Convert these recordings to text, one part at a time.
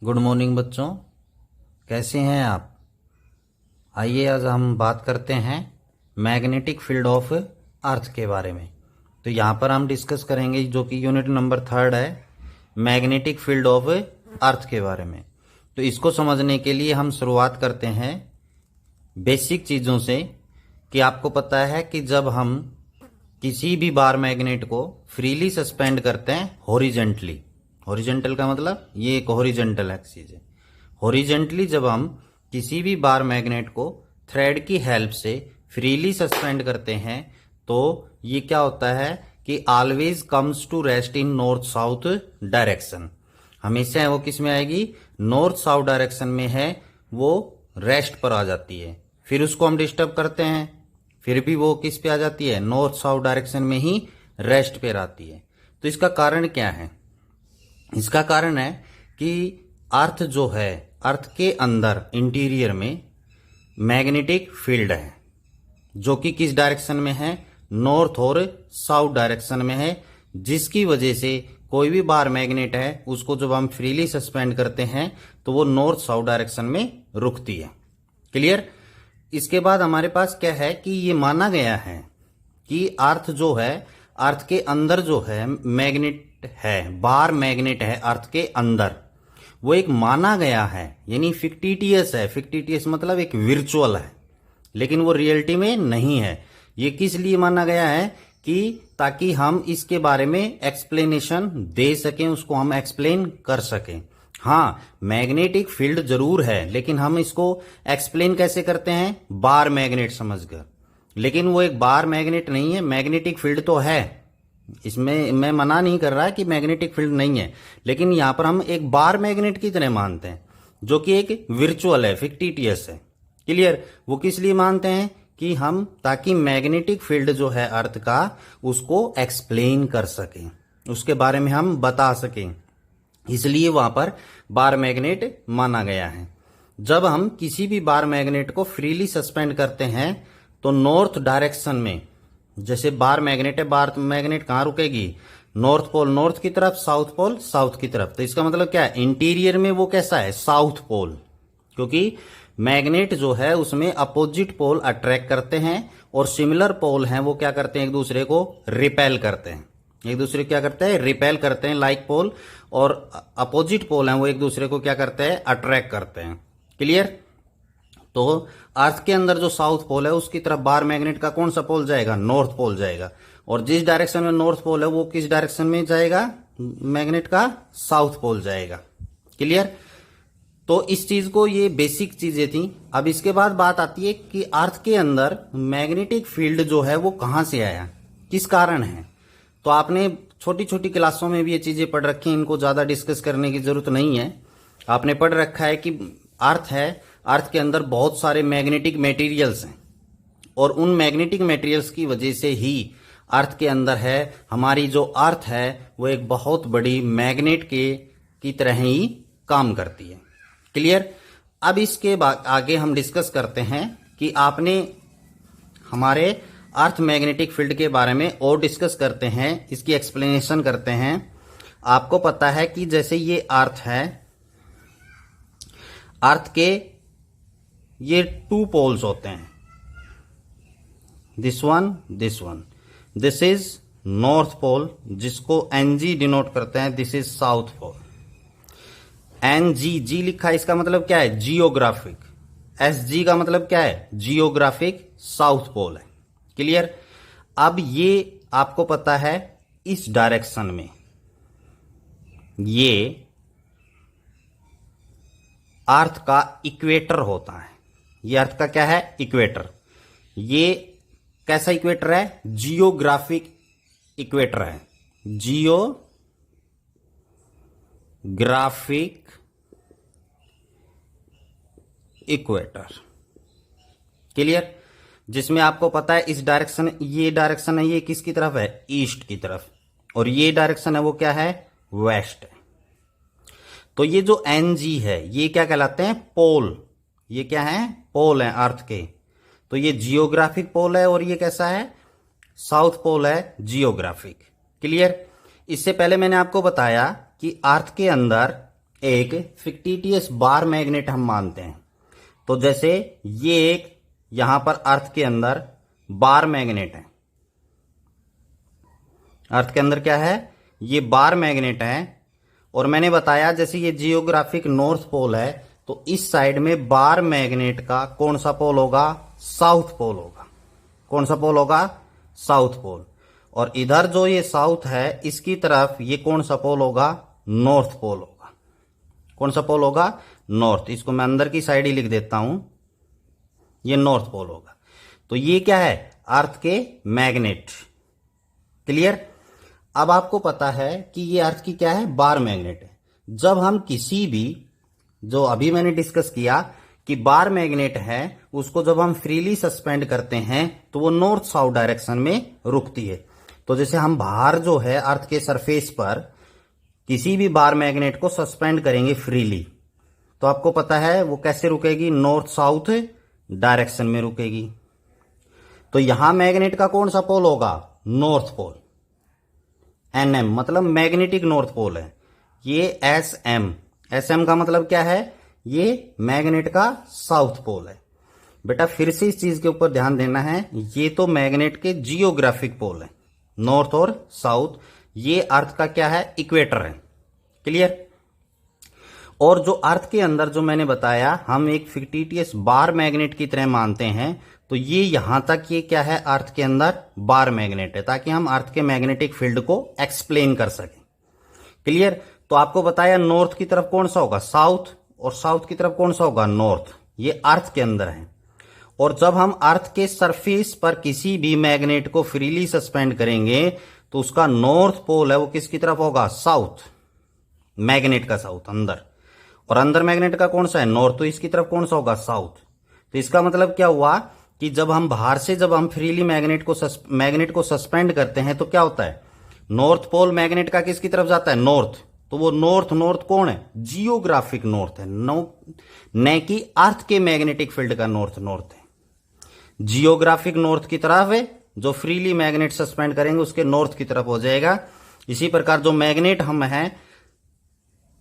Good morning बच्चों, कैसे हैं आप। आइए आज हम बात करते हैं मैग्नेटिक फील्ड ऑफ अर्थ के बारे में। तो यहाँ पर हम डिस्कस करेंगे जो कि यूनिट नंबर 3 है, मैग्नेटिक फील्ड ऑफ अर्थ के बारे में। तो इसको समझने के लिए हम शुरुआत करते हैं बेसिक चीज़ों से कि आपको पता है कि जब हम किसी भी बार मैग्नेट को फ्रीली सस्पेंड करते हैं हॉरिजेंटली, हॉरिजेंटल का मतलब ये एक हॉरिजेंटल एक्सिस है। हॉरिजेंटली जब हम किसी भी बार मैग्नेट को थ्रेड की हेल्प से फ्रीली सस्पेंड करते हैं तो ये क्या होता है कि always comes to rest in north south direction. हमेशा वो किस में आएगी, नॉर्थ साउथ डायरेक्शन में है, वो रेस्ट पर आ जाती है। फिर उसको हम डिस्टर्ब करते हैं, फिर भी वो किस पे आ जाती है, नॉर्थ साउथ डायरेक्शन में ही रेस्ट पे आती है। तो इसका कारण क्या है, इसका कारण है कि अर्थ जो है, अर्थ के अंदर इंटीरियर में मैग्नेटिक फील्ड है जो कि किस डायरेक्शन में है, नॉर्थ और साउथ डायरेक्शन में है, जिसकी वजह से कोई भी बार मैग्नेट है उसको जब हम फ्रीली सस्पेंड करते हैं तो वो नॉर्थ साउथ डायरेक्शन में रुकती है। क्लियर। इसके बाद हमारे पास क्या है कि ये माना गया है कि अर्थ जो है, अर्थ के अंदर जो है मैग्नेट है, बार मैग्नेट है अर्थ के अंदर, वो एक माना गया है, यानी फिक्टिटियस है। फिक्टिटियस मतलब एक विर्चुअल है, लेकिन वो रियलिटी में नहीं है। ये किस लिए माना गया है कि ताकि हम इसके बारे में एक्सप्लेनेशन दे सकें, उसको हम एक्सप्लेन कर सकें। हाँ, मैग्नेटिक फील्ड जरूर है, लेकिन हम इसको एक्सप्लेन कैसे करते हैं, बार मैग्नेट समझकर। लेकिन वो एक बार मैग्नेट नहीं है, मैग्नेटिक फील्ड तो है, इसमें मैं मना नहीं कर रहा कि मैग्नेटिक फील्ड नहीं है, लेकिन यहां पर हम एक बार मैग्नेट की तरह मानते हैं जो कि एक विर्चुअल है, फिक्टिटियस है। क्लियर। वो किस लिए मानते हैं कि हम ताकि मैग्नेटिक फील्ड जो है अर्थ का उसको एक्सप्लेन कर सकें, उसके बारे में हम बता सकें, इसलिए वहां पर बार मैग्नेट माना गया है। जब हम किसी भी बार मैग्नेट को फ्रीली सस्पेंड करते हैं तो नॉर्थ डायरेक्शन में, जैसे बार मैग्नेट है, बार मैग्नेट कहां रुकेगी, नॉर्थ पोल नॉर्थ की तरफ, साउथ पोल साउथ की तरफ। तो इसका मतलब क्या है, इंटीरियर में वो कैसा है, साउथ पोल, क्योंकि मैग्नेट जो है उसमें अपोजिट पोल अट्रैक्ट करते हैं और सिमिलर पोल हैं वो क्या करते हैं, एक दूसरे को रिपेल करते हैं, एक दूसरे क्या करते हैं, रिपेल करते हैं लाइक पोल, और अपोजिट पोल हैं वो एक दूसरे को क्या करते हैं, अट्रैक्ट करते हैं। क्लियर। तो अर्थ के अंदर जो साउथ पोल है उसकी तरफ बार मैग्नेट का कौन सा पोल जाएगा, नॉर्थ पोल जाएगा, और जिस डायरेक्शन में नॉर्थ पोल है वो किस डायरेक्शन में जाएगा, मैग्नेट का साउथ पोल जाएगा। क्लियर। तो इस चीज को, ये बेसिक चीजें थी। अब इसके बाद बात आती है कि अर्थ के अंदर मैग्नेटिक फील्ड जो है वो कहां से आया, किस कारण है। तो आपने छोटी छोटी क्लासों में भी ये चीजें पढ़ रखी हैं, इनको ज्यादा डिस्कस करने की जरूरत नहीं है। आपने पढ़ रखा है कि अर्थ है, अर्थ के अंदर बहुत सारे मैग्नेटिक मटेरियल्स हैं, और उन मैग्नेटिक मटेरियल्स की वजह से ही अर्थ के अंदर है, हमारी जो अर्थ है वो एक बहुत बड़ी मैग्नेट की तरह ही काम करती है। क्लियर। अब इसके बाद आगे हम डिस्कस करते हैं कि आपने हमारे अर्थ मैग्नेटिक फील्ड के बारे में और डिस्कस करते हैं, इसकी एक्सप्लेनेशन करते हैं। आपको पता है कि जैसे ये अर्थ है, अर्थ के ये 2 पोल्स होते हैं, this one, this one. This is north pole जिसको एनजी डिनोट करते हैं, this is south pole. N G, G लिखा है, इसका मतलब क्या है, जियोग्राफिक। एसजी का मतलब क्या है, जियोग्राफिक साउथ पोल है। क्लियर। अब ये आपको पता है इस डायरेक्शन में ये अर्थ का इक्वेटर होता है, ये अर्थ का क्या है, इक्वेटर। ये कैसा इक्वेटर है, जियोग्राफिक इक्वेटर है, जियोग्राफिक इक्वेटर। क्लियर। जिसमें आपको पता है इस डायरेक्शन, ये डायरेक्शन है, ये किसकी तरफ है, ईस्ट की तरफ, और ये डायरेक्शन है वो क्या है, वेस्ट है। तो ये जो एनजी है ये क्या कहलाते हैं, पोल। ये क्या है, पोल है अर्थ के। तो ये जियोग्राफिक पोल है और ये कैसा है, साउथ पोल है, जियोग्राफिक। क्लियर। इससे पहले मैंने आपको बताया कि अर्थ के अंदर एक फिक्टिटियस बार मैग्नेट हम मानते हैं। तो जैसे ये एक यहां पर अर्थ के अंदर बार मैग्नेट है, अर्थ के अंदर क्या है, ये बार मैग्नेट है। और मैंने बताया जैसे ये जियोग्राफिक नॉर्थ पोल है, तो इस साइड में बार मैग्नेट का कौन सा पोल होगा, साउथ पोल होगा। कौन सा पोल होगा, साउथ पोल। और इधर जो ये साउथ है इसकी तरफ ये कौन सा पोल होगा, नॉर्थ पोल होगा। कौन सा पोल होगा, नॉर्थ। इसको मैं अंदर की साइड ही लिख देता हूं, ये नॉर्थ पोल होगा। तो ये क्या है, अर्थ के मैग्नेट। क्लियर। अब आपको पता है कि ये अर्थ की क्या है, बार मैग्नेट है। जब हम किसी भी, जो अभी मैंने डिस्कस किया कि बार मैग्नेट है, उसको जब हम फ्रीली सस्पेंड करते हैं तो वो नॉर्थ साउथ डायरेक्शन में रुकती है। तो जैसे हम बाहर जो है अर्थ के सरफेस पर किसी भी बार मैग्नेट को सस्पेंड करेंगे फ्रीली, तो आपको पता है वो कैसे रुकेगी, नॉर्थ साउथ डायरेक्शन में रुकेगी। तो यहां मैग्नेट का कौन सा पोल होगा, नॉर्थ पोल। NM मतलब मैग्नेटिक नॉर्थ पोल है। ये SM, SM का मतलब क्या है, ये मैग्नेट का साउथ पोल है। बेटा फिर से इस चीज के ऊपर ध्यान देना है, ये तो मैग्नेट के जियोग्राफिक पोल है, नॉर्थ और साउथ। ये अर्थ का क्या है, इक्वेटर है। क्लियर। और जो अर्थ के अंदर जो मैंने बताया हम एक फिक्टिटियस बार मैग्नेट की तरह मानते हैं, तो ये यहां तक ये क्या है, अर्थ के अंदर बार मैग्नेट है, ताकि हम अर्थ के मैग्नेटिक फील्ड को एक्सप्लेन कर सकें। क्लियर। तो आपको बताया नॉर्थ की तरफ कौन सा होगा, साउथ, और साउथ की तरफ कौन सा होगा, नॉर्थ। ये अर्थ के अंदर है। और जब हम अर्थ के सरफेस पर किसी भी मैग्नेट को फ्रीली सस्पेंड करेंगे तो उसका नॉर्थ पोल है वो किसकी तरफ होगा, साउथ, मैग्नेट का साउथ अंदर। और अंदर मैग्नेट का कौन सा है, नॉर्थ, तो इसकी तरफ कौन सा होगा, साउथ। तो इसका मतलब क्या हुआ कि जब हम बाहर से जब हम फ्रीली मैग्नेट को सस्पेंड करते हैं तो क्या होता है, नॉर्थ पोल मैग्नेट का किसकी तरफ जाता है, नॉर्थ। तो वो नॉर्थ कौन है, जियोग्राफिक नॉर्थ है, न कि अर्थ के मैग्नेटिक फील्ड का नॉर्थ है। जियोग्राफिक नॉर्थ की तरफ है, जो फ्रीली मैग्नेट सस्पेंड करेंगे उसके नॉर्थ की तरफ हो जाएगा। इसी प्रकार जो मैग्नेट हम हैं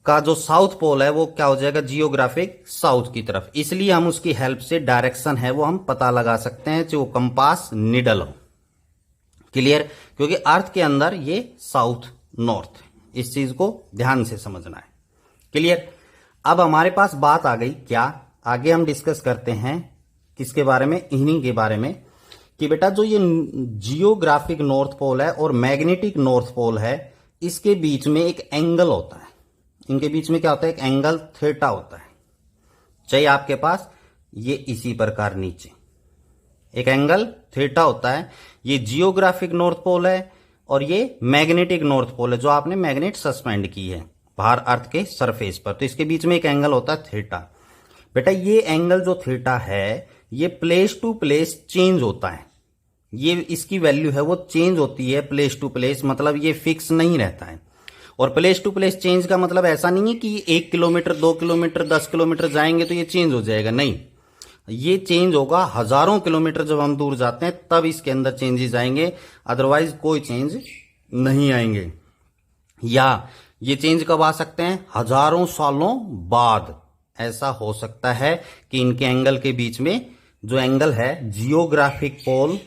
का जो साउथ पोल है वो क्या हो जाएगा, जियोग्राफिक साउथ की तरफ। इसलिए हम उसकी हेल्प से डायरेक्शन है वो हम पता लगा सकते हैं, जो कंपास निडल हो। क्लियर। क्योंकि अर्थ के अंदर ये साउथ नॉर्थ, इस चीज को ध्यान से समझना है। क्लियर। अब हमारे पास बात आ गई क्या, आगे हम डिस्कस करते हैं किसके बारे में, इन्हीं के बारे में, कि बेटा जो ये जियोग्राफिक नॉर्थ पोल है और मैग्नेटिक नॉर्थ पोल है, इसके बीच में एक एंगल होता है। इनके बीच में क्या होता है, एक एंगल थीटा होता है। चाहिए आपके पास ये इसी प्रकार नीचे एक एंगल थीटा होता है। ये जियोग्राफिक नॉर्थ पोल है और ये मैग्नेटिक नॉर्थ पोल है, जो आपने मैग्नेट सस्पेंड की है बाहर अर्थ के सरफेस पर। तो इसके बीच में एक एंगल होता है थीटा। बेटा ये एंगल जो थीटा है ये प्लेस टू प्लेस चेंज होता है। ये इसकी वैल्यू है वो चेंज होती है प्लेस टू प्लेस, मतलब ये फिक्स नहीं रहता है। और प्लेस टू प्लेस चेंज का मतलब ऐसा नहीं है कि 1 किलोमीटर 2 किलोमीटर 10 किलोमीटर जाएंगे तो ये चेंज हो जाएगा, नहीं। ये चेंज होगा हजारों किलोमीटर जब हम दूर जाते हैं तब इसके अंदर चेंजेस आएंगे, अदरवाइज कोई चेंज नहीं आएंगे। या ये चेंज कब आ सकते हैं, हजारों सालों बाद। ऐसा हो सकता है कि इनके एंगल के बीच में जो एंगल है जियोग्राफिक पोल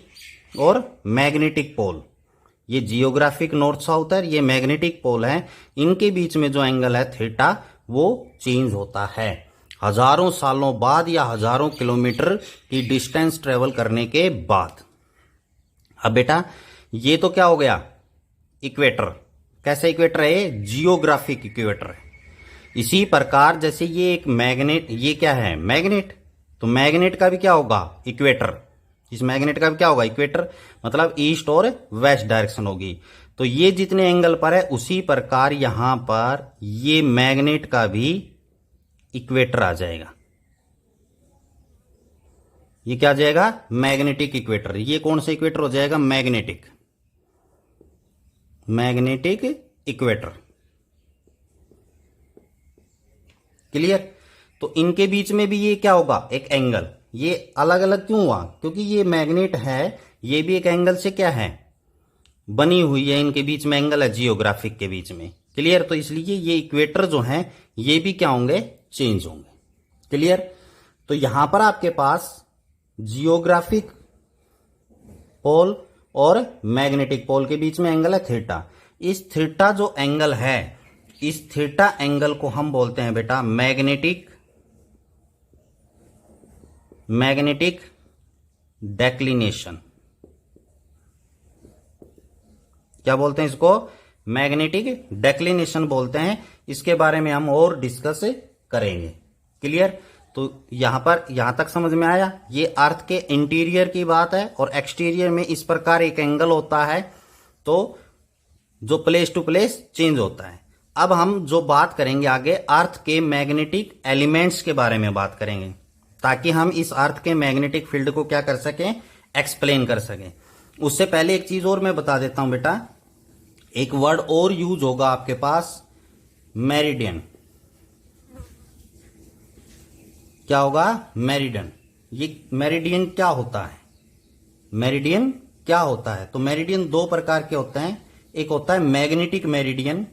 और मैग्नेटिक पोल, ये जियोग्राफिक नॉर्थ साउथ है, ये मैग्नेटिक पोल है, इनके बीच में जो एंगल है थीटा वो चेंज होता है हजारों सालों बाद या हजारों किलोमीटर की डिस्टेंस ट्रेवल करने के बाद। अब बेटा ये तो क्या हो गया, इक्वेटर। कैसे इक्वेटर है, जियोग्राफिक इक्वेटर है। इसी प्रकार जैसे ये एक मैग्नेट, ये क्या है, मैग्नेट, तो मैग्नेट का भी क्या होगा, इक्वेटर। इस मैग्नेट का भी क्या होगा, इक्वेटर, मतलब ईस्ट और वेस्ट डायरेक्शन होगी। तो ये जितने एंगल पर है उसी प्रकार यहां पर ये मैग्नेट का भी इक्वेटर आ जाएगा। ये क्या आ जाएगा, मैग्नेटिक इक्वेटर। ये कौन सा इक्वेटर हो जाएगा, मैग्नेटिक इक्वेटर। क्लियर। तो इनके बीच में भी ये क्या होगा, एक एंगल। ये अलग अलग क्यों हुआ, क्योंकि ये मैग्नेट है, ये भी एक एंगल से क्या है, बनी हुई है। इनके बीच में एंगल है जियोग्राफिक के बीच में, क्लियर। तो इसलिए ये इक्वेटर जो हैं ये भी क्या होंगे, चेंज होंगे। क्लियर। तो यहां पर आपके पास जियोग्राफिक पोल और मैग्नेटिक पोल के बीच में एंगल है थीटा। इस थीटा जो एंगल है, इस थीटा एंगल को हम बोलते हैं बेटा मैग्नेटिक डेक्लिनेशन। क्या बोलते हैं इसको, मैग्नेटिक डेक्लिनेशन बोलते हैं। इसके बारे में हम और डिस्कस करेंगे। क्लियर। तो यहां तक समझ में आया। ये अर्थ के इंटीरियर की बात है और एक्सटीरियर में इस प्रकार एक एंगल होता है, तो जो प्लेस टू प्लेस चेंज होता है। अब हम जो बात करेंगे आगे अर्थ के मैग्नेटिक एलिमेंट्स के बारे में बात करेंगे, ताकि हम इस अर्थ के मैग्नेटिक फील्ड को क्या कर सकें, एक्सप्लेन कर सकें। उससे पहले एक चीज और मैं बता देता हूं बेटा, एक वर्ड और यूज होगा आपके पास, मेरिडियन। क्या होगा, मेरिडियन। ये मेरिडियन क्या होता है, मेरिडियन क्या होता है? तो मेरिडियन दो प्रकार के होते हैं। एक होता है मैग्नेटिक मेरिडियन,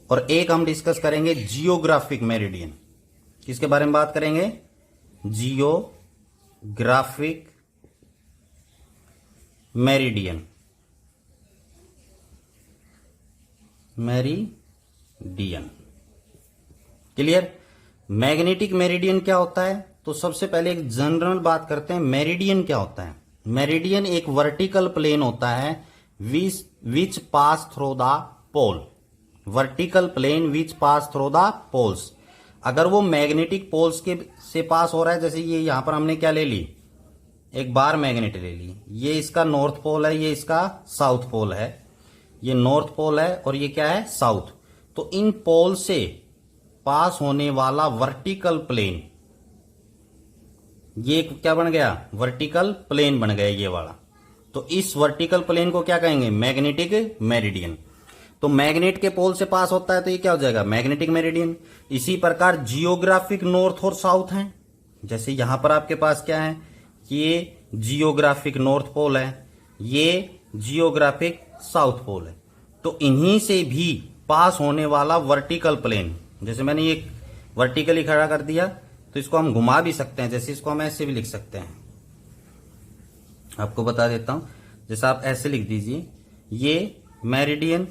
और एक हम डिस्कस करेंगे जियोग्राफिक मेरिडियन। किसके बारे में बात करेंगे, geographic meridian. Clear. Magnetic meridian क्या होता है? तो सबसे पहले एक जनरल बात करते हैं, मेरिडियन क्या होता है। मेरिडियन एक वर्टिकल प्लेन होता है which pass through the pole, vertical plane which pass through the poles. अगर वो मैग्नेटिक पोल्स के से पास हो रहा है, जैसे ये यहां पर हमने क्या ले ली, एक बार मैग्नेट ले ली, ये इसका नॉर्थ पोल है, ये इसका साउथ पोल है, ये नॉर्थ पोल है और ये क्या है, साउथ। तो इन पोल से पास होने वाला वर्टिकल प्लेन, ये क्या बन गया, वर्टिकल प्लेन बन गया ये वाला। तो इस वर्टिकल प्लेन को क्या कहेंगे, मैग्नेटिक मेरिडियन। तो मैग्नेट के पोल से पास होता है तो ये क्या हो जाएगा, मैग्नेटिक मेरिडियन। इसी प्रकार जियोग्राफिक नॉर्थ और साउथ है। जैसे यहां पर आपके पास क्या है, ये जियोग्राफिक नॉर्थ पोल है, ये जियोग्राफिक साउथ पोल है। तो इन्हीं से भी पास होने वाला वर्टिकल प्लेन, जैसे मैंने ये वर्टिकली खड़ा कर दिया, तो इसको हम घुमा भी सकते हैं, जैसे इसको हम ऐसे भी लिख सकते हैं। आपको बता देता हूं, जैसे आप ऐसे लिख दीजिए, ये मेरिडियन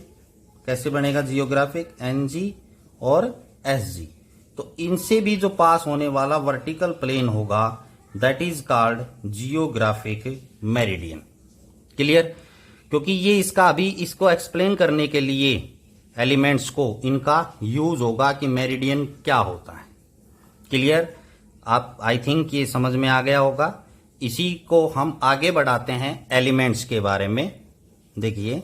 कैसे बनेगा, जियोग्राफिक NG और SG। तो इनसे भी जो पास होने वाला वर्टिकल प्लेन होगा, that is called geographic meridian. Clear. क्योंकि ये इसका अभी इसको एक्सप्लेन करने के लिए एलिमेंट्स को इनका यूज होगा कि मेरिडियन क्या होता है। क्लियर। आप आई थिंक ये समझ में आ गया होगा। इसी को हम आगे बढ़ाते हैं एलिमेंट्स के बारे में। देखिए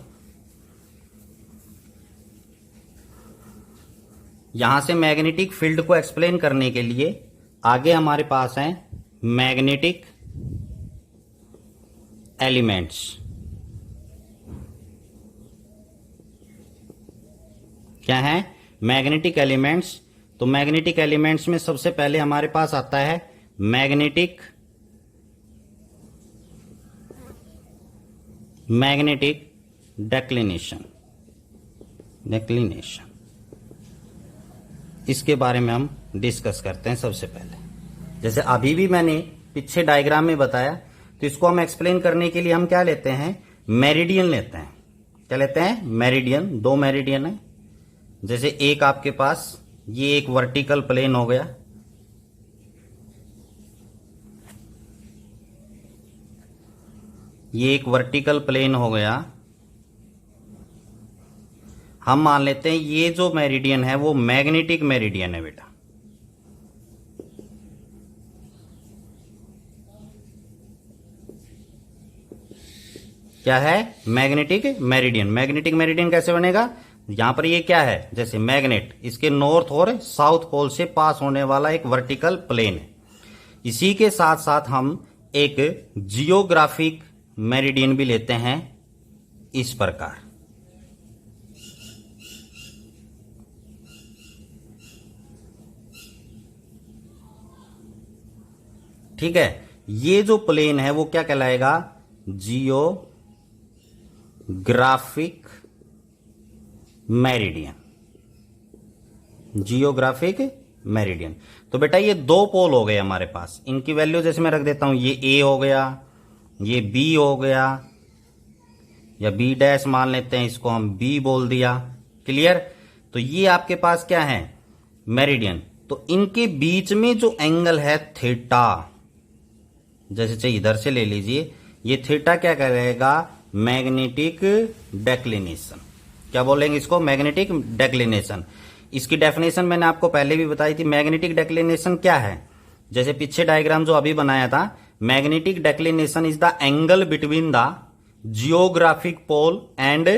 यहां से मैग्नेटिक फील्ड को एक्सप्लेन करने के लिए आगे हमारे पास हैं मैग्नेटिक एलिमेंट्स। क्या है, मैग्नेटिक एलिमेंट्स। तो मैग्नेटिक एलिमेंट्स में सबसे पहले हमारे पास आता है मैग्नेटिक डेक्लिनेशन। इसके बारे में हम डिस्कस करते हैं। सबसे पहले जैसे अभी भी मैंने पीछे डायग्राम में बताया, तो इसको हम एक्सप्लेन करने के लिए हम क्या लेते हैं, मेरिडियन लेते हैं। क्या लेते हैं, मेरिडियन। दो मेरिडियन है। जैसे एक आपके पास ये एक वर्टिकल प्लेन हो गया, ये एक वर्टिकल प्लेन हो गया। हम मान लेते हैं ये जो मेरिडियन है वो मैग्नेटिक मेरिडियन है बेटा। क्या है, मैग्नेटिक मेरिडियन। मैग्नेटिक मेरिडियन कैसे बनेगा, यहां पर ये क्या है, जैसे मैग्नेट, इसके नॉर्थ और साउथ पोल से पास होने वाला एक वर्टिकल प्लेन है। इसी के साथ साथ हम एक जियोग्राफिक मेरिडियन भी लेते हैं इस प्रकार। ठीक है। ये जो प्लेन है वो क्या कहलाएगा, जियोग्राफिक मेरिडियन, जियोग्राफिक मेरिडियन। तो बेटा ये दो पोल हो गए हमारे पास, इनकी वैल्यू जैसे मैं रख देता हूं, ये ए हो गया, ये बी हो गया, या बी डैश मान लेते हैं, इसको हम बी बोल दिया। क्लियर। तो ये आपके पास क्या है, मेरिडियन। तो इनके बीच में जो एंगल है थीटा, जैसे चाहिए इधर से ले लीजिए, ये थीटा क्या करेगा, मैग्नेटिक डेक्लिनेशन। क्या बोलेंगे इसको, मैग्नेटिक डेक्लिनेशन। इसकी डेफिनेशन मैंने आपको पहले भी बताई थी। मैग्नेटिक डेक्लिनेशन क्या है, जैसे पीछे डायग्राम जो अभी बनाया था, magnetic declination is the angle between the geographic pole and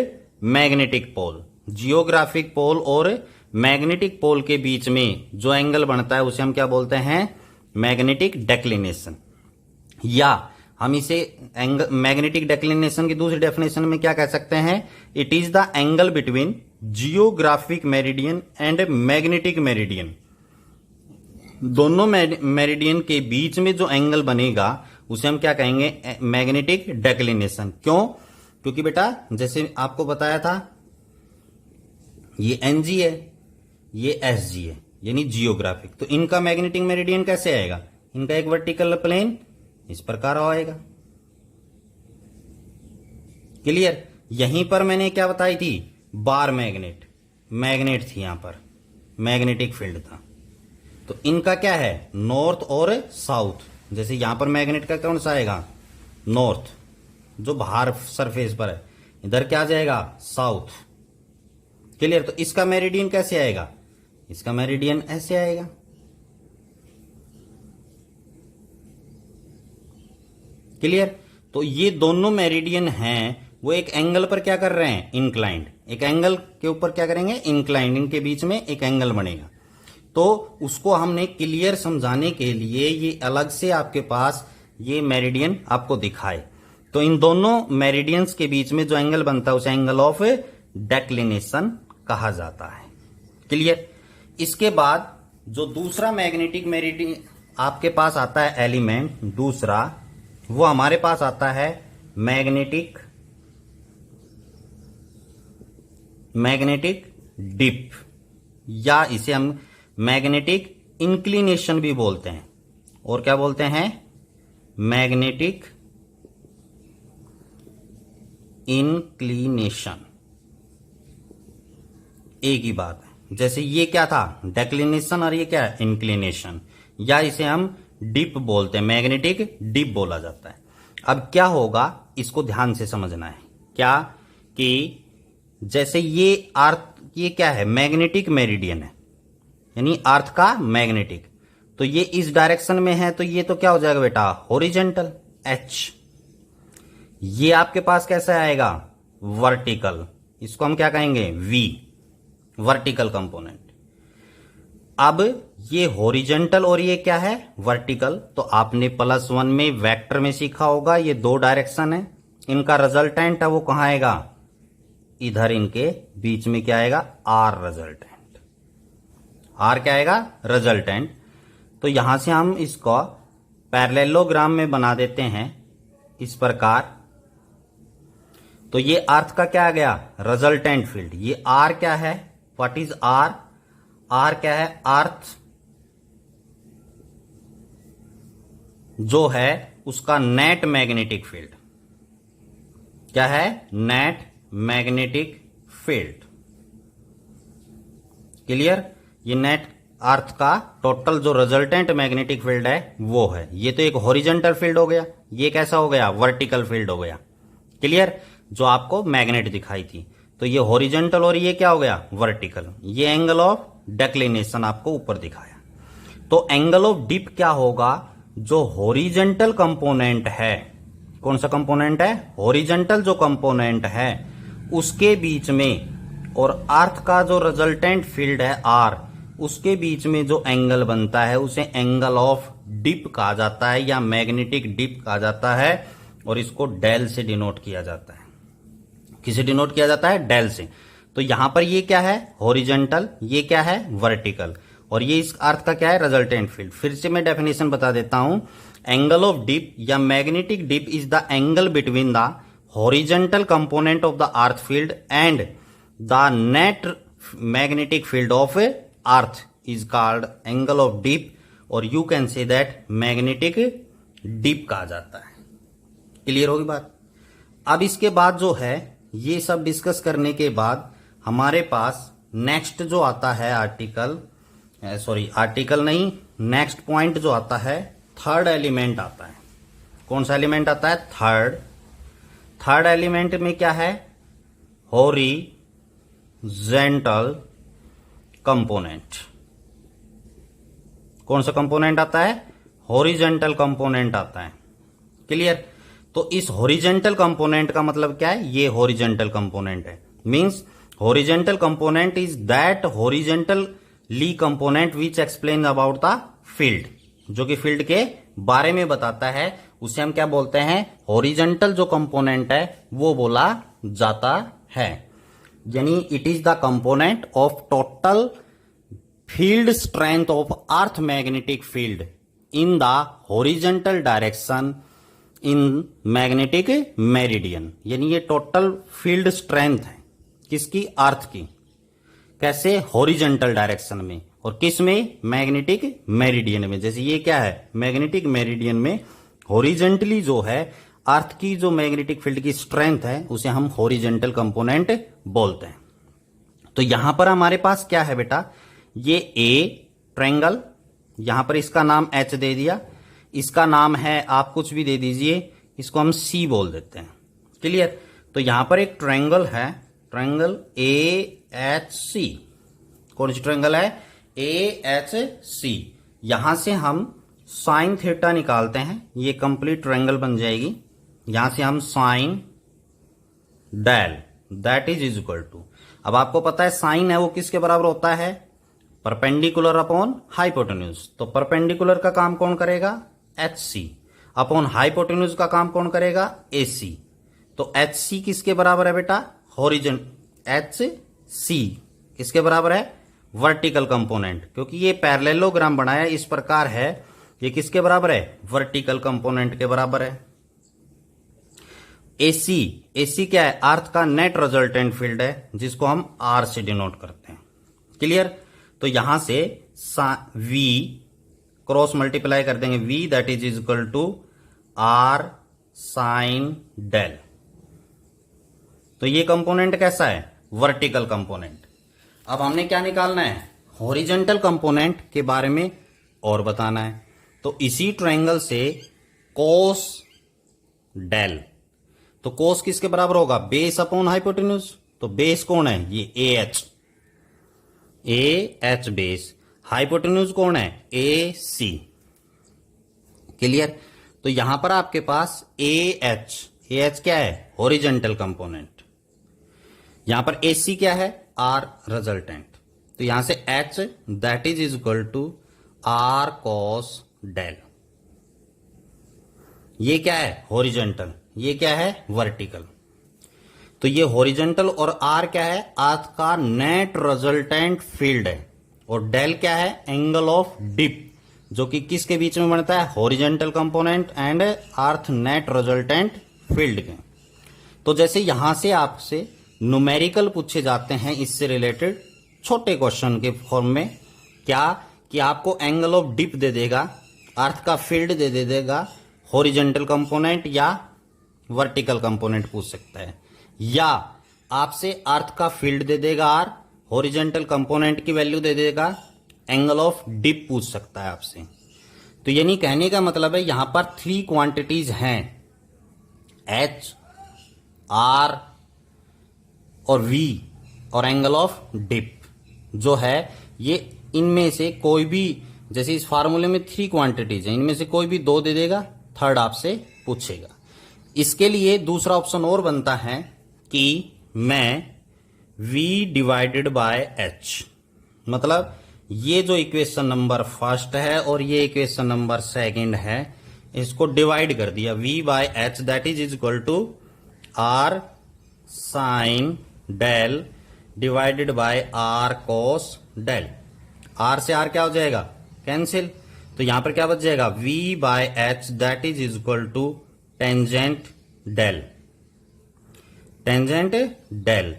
magnetic pole. Geographic pole और मैग्नेटिक पोल के बीच में जो एंगल बनता है उसे हम क्या बोलते हैं, मैग्नेटिक डेक्लिनेशन। या हम इसे मैग्नेटिक डेक्लिनेशन की दूसरी डेफिनेशन में क्या कह सकते हैं, it is the angle between geographic meridian and magnetic meridian. दोनों मेरिडियन के बीच में जो एंगल बनेगा उसे हम क्या कहेंगे, मैग्नेटिक डेक्लिनेशन। क्यों, क्योंकि बेटा जैसे आपको बताया था, ये एनजी है, ये एसजी है, यानी जियोग्राफिक। तो इनका मैग्नेटिक मेरिडियन कैसे आएगा, इनका एक वर्टिकल प्लेन इस प्रकार आएगा। क्लियर। यहीं पर मैंने क्या बताई थी, बार मैग्नेट, मैग्नेट थी यहां पर, मैग्नेटिक फील्ड था। तो इनका क्या है, नॉर्थ और साउथ। जैसे यहां पर मैग्नेट का कौन सा आएगा, नॉर्थ, जो बाहर सरफेस पर है। इधर क्या आ जाएगा, साउथ। क्लियर। तो इसका मेरिडियन कैसे आएगा, इसका मेरिडियन ऐसे आएगा। क्लियर। तो ये दोनों मेरिडियन हैं, वो एक एंगल पर क्या कर रहे हैं, इंक्लाइंड। एक एंगल के ऊपर क्या करेंगे, इंक्लाइंड। इनके बीच में एक एंगल बनेगा। तो उसको हमने क्लियर समझाने के लिए ये अलग से आपके पास ये मेरिडियन आपको दिखाए। तो इन दोनों मेरिडियंस के बीच में जो एंगल बनता है उसे एंगल ऑफ डेक्लिनेशन कहा जाता है। क्लियर। इसके बाद जो दूसरा मैग्नेटिक मेरिडियन आपके पास आता है एलिमेंट, दूसरा वो हमारे पास आता है मैग्नेटिक डिप, या इसे हम मैग्नेटिक इंक्लिनेशन भी बोलते हैं। और क्या बोलते हैं, मैग्नेटिक इंक्लिनेशन। एक ही बात है। जैसे ये क्या था, डेक्लिनेशन, और ये क्या है, इंक्लिनेशन, या इसे हम डिप बोलते हैं, मैग्नेटिक डिप बोला जाता है। अब क्या होगा, इसको ध्यान से समझना है। क्या कि जैसे ये अर्थ, ये क्या है, मैग्नेटिक मेरिडियन है, यानी अर्थ का मैग्नेटिक। तो ये इस डायरेक्शन में है, तो ये तो क्या हो जाएगा बेटा, हॉरिजॉन्टल, एच। ये आपके पास कैसा आएगा, वर्टिकल। इसको हम क्या कहेंगे, वी, वर्टिकल कंपोनेंट। अब ये हॉरिजॉन्टल और ये क्या है, वर्टिकल। तो आपने +1 में वेक्टर में सीखा होगा, ये दो डायरेक्शन है, इनका रिजल्टेंट है वो कहां आएगा, इधर इनके बीच में क्या आएगा, आर रिजल्टेंट। आर क्या आएगा, रिजल्टेंट। तो यहां से हम इसको पैरेललोग्राम में बना देते हैं इस प्रकार। तो ये अर्थ का क्या आ गया, रिजल्टेंट फील्ड। ये आर क्या है, व्हाट इज आर, आर क्या है, अर्थ जो है उसका नेट मैग्नेटिक फील्ड। क्या है, नेट मैग्नेटिक फील्ड। क्लियर। ये नेट अर्थ का टोटल जो रिजल्टेंट मैग्नेटिक फील्ड है वो है। ये तो एक हॉरिजॉन्टल फील्ड हो गया, ये कैसा हो गया, वर्टिकल फील्ड हो गया। क्लियर। जो आपको मैग्नेट दिखाई थी, तो ये हॉरिजॉन्टल और ये क्या हो गया, वर्टिकल। ये एंगल ऑफ डेक्लिनेशन आपको ऊपर दिखाया। तो एंगल ऑफ डिप क्या होगा, जो हॉरिजॉन्टल कंपोनेंट है, कौन सा कंपोनेंट है, हॉरिजॉन्टल जो कंपोनेंट है उसके बीच में और अर्थ का जो रिजल्टेंट फील्ड है आर, उसके बीच में जो एंगल बनता है उसे एंगल ऑफ डिप कहा जाता है, या मैग्नेटिक डिप कहा जाता है। और इसको डेल से डिनोट किया जाता है। किसे डिनोट किया जाता है, डेल से। तो यहां पर ये क्या है, हॉरिजॉन्टल, ये क्या है, वर्टिकल। और ये इस अर्थ का क्या है, रिजल्टेंट फील्ड। फिर से मैं डेफिनेशन बता देता हूं, एंगल ऑफ डिप या magnetic dip is the angle between the horizontal component of the earth field and the net magnetic field of earth is called angle of dip, और you can say that magnetic dip कहा जाता है। Clear होगी बात। अब इसके बाद जो है, ये सब डिस्कस करने के बाद हमारे पास नेक्स्ट जो आता है आर्टिकल नहीं, नेक्स्ट पॉइंट जो आता है, थर्ड एलिमेंट आता है। कौन सा एलिमेंट आता है? थर्ड एलिमेंट में क्या है? Horizontal component. कौन सा कंपोनेंट आता है? हॉरिजेंटल कंपोनेंट आता है। क्लियर। तो इस हॉरिजेंटल कंपोनेंट का मतलब क्या है? ये हॉरिजेंटल कंपोनेंट है। Means horizontal component is that horizontally component which explain about the field, जो कि फील्ड के बारे में बताता है, उसे हम क्या बोलते हैं? हॉरिजेंटल जो कंपोनेंट है वो बोला जाता है। यानी it is the component of total field strength of earth magnetic field in the horizontal direction in magnetic meridian. यानी ये टोटल फील्ड स्ट्रेंथ है किसकी? अर्थ की। कैसे? हॉरिजेंटल डायरेक्शन में। और किस में? मैग्नेटिक मेरिडियन में। जैसे ये क्या है? मैग्नेटिक मेरिडियन में हॉरिजेंटली जो है अर्थ की जो मैग्नेटिक फील्ड की स्ट्रेंथ है उसे हम हॉरिजेंटल कंपोनेंट बोलते हैं। तो यहां पर हमारे पास क्या है बेटा? ये ए ट्रायंगल, यहां पर इसका नाम एच दे दिया, इसका नाम है आप कुछ भी दे दीजिए, इसको हम सी बोल देते हैं। क्लियर। तो यहां पर एक ट्रायंगल है, ट्रायंगल ए एच सी। कौन सी ट्रायंगल है? A H C. यहां से हम साइन थीटा निकालते हैं, ये कंप्लीट ट्रायंगल बन जाएगी। यहां से हम sine del that is equal to, अब आपको पता है साइन है वो किसके बराबर होता है? Perpendicular upon hypotenuse. तो परपेंडिकुलर का काम कौन करेगा? H C. अपॉन हाइपोटेन्यूज का काम कौन करेगा? ए सी। तो एच सी किसके बराबर है बेटा? हॉरिजन एच सी किसके बराबर है? Vertical component. क्योंकि ये पैरेललोग्राम बनाया इस प्रकार है, ये किसके बराबर है? वर्टिकल कंपोनेंट के बराबर है। एसी, एसी क्या है? अर्थ का नेट रिजल्टेंट फील्ड है, जिसको हम आर से डिनोट करते हैं। क्लियर। तो यहां से वी क्रॉस मल्टीप्लाई कर देंगे, V that is equal to R sine del. तो ये कंपोनेंट कैसा है? Vertical component. अब हमने क्या निकालना है? हॉरिजेंटल कंपोनेंट के बारे में और बताना है। तो इसी ट्रायंगल से कोस डेल, तो कोस किसके बराबर होगा? Base upon hypotenuse. तो बेस कौन है? ये ए एच बेस। हाइपोटेन्यूज कौन है? A C. क्लियर। तो यहां पर आपके पास ए एच क्या है? Horizontal component. यहां पर ए सी क्या है? R resultant. तो यहां से H that is equal to R cos del. ये क्या है? हॉरिजेंटल। ये क्या है? वर्टिकल। तो ये हॉरिजेंटल और आर क्या है? अर्थ का नेट रिजल्टेंट फील्ड है। और डेल क्या है? एंगल ऑफ डिप, जो कि किसके बीच में बनता है? Horizontal component and earth net resultant field के। तो जैसे यहां से आपसे न्यूमेरिकल पूछे जाते हैं इससे रिलेटेड छोटे क्वेश्चन के फॉर्म में, क्या कि आपको एंगल ऑफ डिप दे देगा, अर्थ का फील्ड दे देगा, हॉरिजेंटल कंपोनेंट या वर्टिकल कंपोनेंट पूछ सकता है, या आपसे अर्थ का फील्ड दे देगा आर, हॉरिजेंटल कंपोनेंट की वैल्यू दे देगा, एंगल ऑफ डिप पूछ सकता है आपसे। तो यानी कहने का मतलब है यहां पर 3 क्वांटिटीज हैं, एच, आर और वी और एंगल ऑफ डिप जो है, ये इनमें से कोई भी, जैसे इस फार्मूले में 3 क्वांटिटीज है, इनमें से कोई भी 2 दे देगा, थर्ड आपसे पूछेगा। इसके लिए दूसरा ऑप्शन और बनता है कि मैं v डिवाइडेड बाय h, मतलब ये जो इक्वेशन नंबर फर्स्ट है और ये इक्वेशन नंबर सेकंड है, इसको डिवाइड कर दिया v by h that is equal to r sine del divided by r cos del. R से आर क्या हो जाएगा, कैंसिल। तो यहां पर क्या बच जाएगा, v by H that is equal to tangent del, tangent del.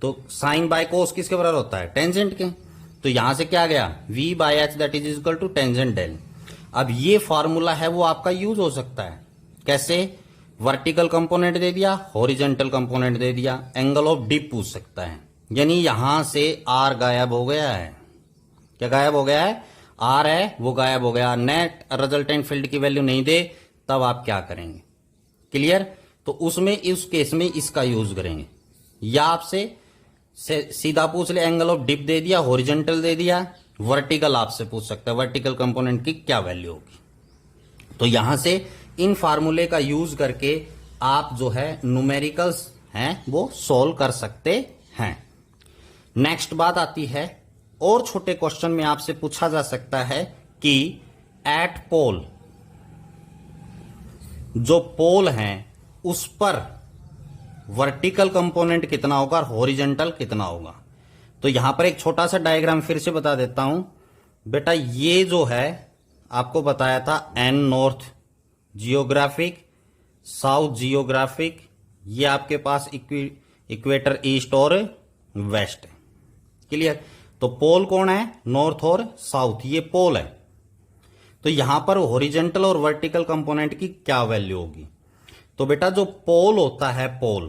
तो साइन बाय कोस किसके बराबर होता है, टेंजेंट के। तो यहां से क्या आ गया, v by H that is equal to tangent del. अब ये फॉर्मूला है वो आपका यूज हो सकता है, कैसे, वर्टिकल कंपोनेंट दे दिया, हॉरिजॉन्टल कंपोनेंट दे दिया, एंगल ऑफ डिप पूछ सकता है। यानी यहां से आर गायब हो गया है, क्या गायब हो गया है, आर है वो गायब हो गया। नेट रिजल्टेंट फील्ड की वैल्यू नहीं दे तब आप क्या करेंगे, क्लियर। तो उसमें इस केस में इसका यूज करेंगे, या आपसे सीधा पूछ ले, एंगल ऑफ डिप दे दिया, हॉरिजॉन्टल दे दिया, वर्टिकल आपसे पूछ सकता है वर्टिकल कंपोनेंट की क्या वैल्यू होगी। तो यहां से इन फार्मूले का यूज करके आप जो है न्यूमेरिकल्स हैं वो सोल्व कर सकते हैं। नेक्स्ट बात आती है, और छोटे क्वेश्चन में आपसे पूछा जा सकता है कि एट पोल, जो पोल है उस पर वर्टिकल कंपोनेंट कितना होगा और हॉरिजॉन्टल कितना होगा। तो यहां पर एक छोटा सा डायग्राम फिर से बता देता हूं बेटा। ये जो है आपको बताया था N north geographic, south geographic, ये आपके पास इक्वेटर ईस्ट और वेस्ट है, क्लियर। तो पोल कौन है, नॉर्थ और साउथ, ये पोल है। तो यहां पर हॉरिजॉन्टल और वर्टिकल कंपोनेंट की क्या वैल्यू होगी। तो बेटा जो पोल होता है, पोल,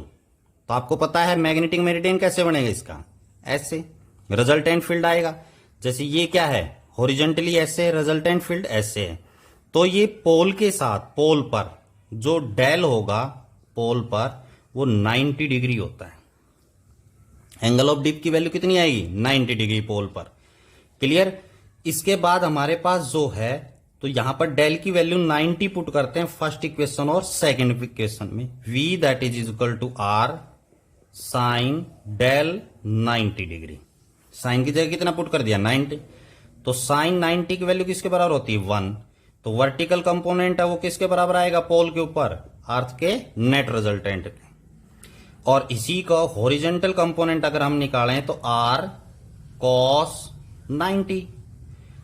तो आपको पता है मैग्नेटिक मेरिडियन कैसे बनेगा इसका, ऐसे रिजल्टेंट फील्ड आएगा। जैसे ये क्या है, हॉरिजॉन्टली ऐसे, रिजल्टेंट फील्ड ऐसे है। तो ये पोल के साथ, पोल पर जो डेल होगा, पोल पर वो 90 डिग्री होता है। एंगल ऑफ डिप की वैल्यू कितनी आएगी, 90 डिग्री पोल पर, क्लियर। इसके बाद हमारे पास जो है, तो यहां पर डेल की वैल्यू 90 पुट करते हैं फर्स्ट इक्वेशन और सेकंड इक्वेशन में, v that is equal to R sine del 90 degree. Sine की जगह कितना पुट कर दिया, 90। तो साइन 90 की वैल्यू किसके बराबर होती है, 1। तो वर्टिकल कंपोनेंट है वो किसके बराबर आएगा, पोल के ऊपर, अर्थ के नेट रिजल्टेंट के। और इसी का हॉरिजॉन्टल कंपोनेंट अगर हम निकालें तो आर कॉस 90।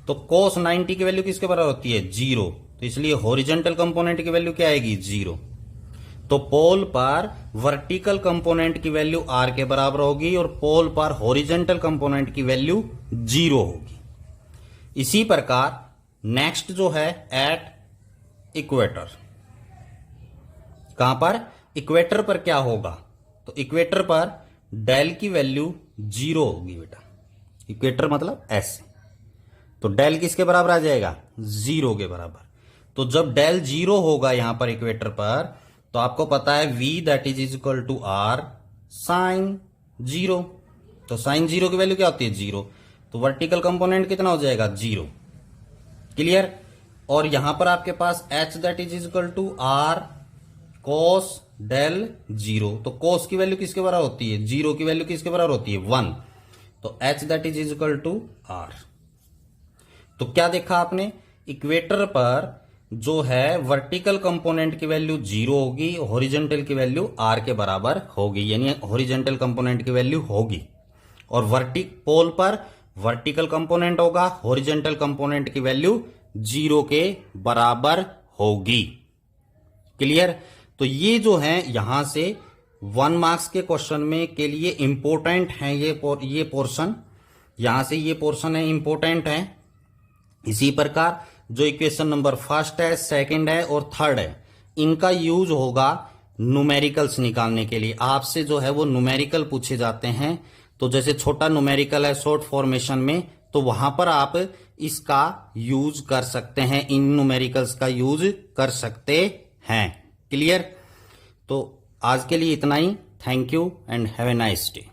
तो कॉस 90 की वैल्यू किसके बराबर होती है, 0। तो इसलिए हॉरिजॉन्टल कंपोनेंट की वैल्यू क्या आएगी, 0। तो पोल पर वर्टिकल कंपोनेंट की वैल्यू आर के बराबर होगी और पोल पर हॉरिजॉन्टल कंपोनेंट की वैल्यू 0 होगी। इसी प्रकार नेक्स्ट जो है एट इक्वेटर, कहां पर, इक्वेटर पर क्या होगा। तो इक्वेटर पर डेल की वैल्यू 0 होगी बेटा, इक्वेटर मतलब ऐसे। तो डेल किसके बराबर आ जाएगा, 0 के बराबर। तो जब डेल 0 होगा यहां पर इक्वेटर पर, तो आपको पता है v that is equal to R sine 0। तो साइन 0 की वैल्यू क्या होती है, 0। तो वर्टिकल कंपोनेंट कितना हो जाएगा, 0, क्लियर। और यहां पर आपके पास h that is equal to R cos del 0। तो कोस की वैल्यू किसके बराबर होती है, 0 की वैल्यू किसके बराबर होती है, 1। तो h that is equal to R. तो क्या देखा आपने, इक्वेटर पर जो है वर्टिकल कंपोनेंट की वैल्यू 0 होगी, हॉरिजॉन्टल की वैल्यू r के बराबर होगी, यानी हॉरिजॉन्टल कंपोनेंट की वैल्यू होगी। और पोल पर वर्टिकल कंपोनेंट होगा, हॉरिजॉन्टल कंपोनेंट की वैल्यू 0 के बराबर होगी, क्लियर। तो ये जो है यहां से 1 मार्क्स के क्वेश्चन में के लिए इंपॉर्टेंट है, ये पोर्शन, यहां से ये पोर्शन है इंपॉर्टेंट है। इसी प्रकार जो इक्वेशन नंबर फर्स्ट है, सेकंड है और थर्ड है, इनका यूज होगा न्यूमेरिकल्स निकालने के लिए। आपसे जो है वो न्यूमेरिकल पूछे जाते हैं। तो जैसे छोटा न्यूमेरिकल है शॉर्ट फॉर्मेशन में, तो वहां पर आप इसका यूज कर सकते हैं, इन न्यूमेरिकल्स का यूज कर सकते हैं, क्लियर। तो आज के लिए इतना ही, thank you and have a nice day.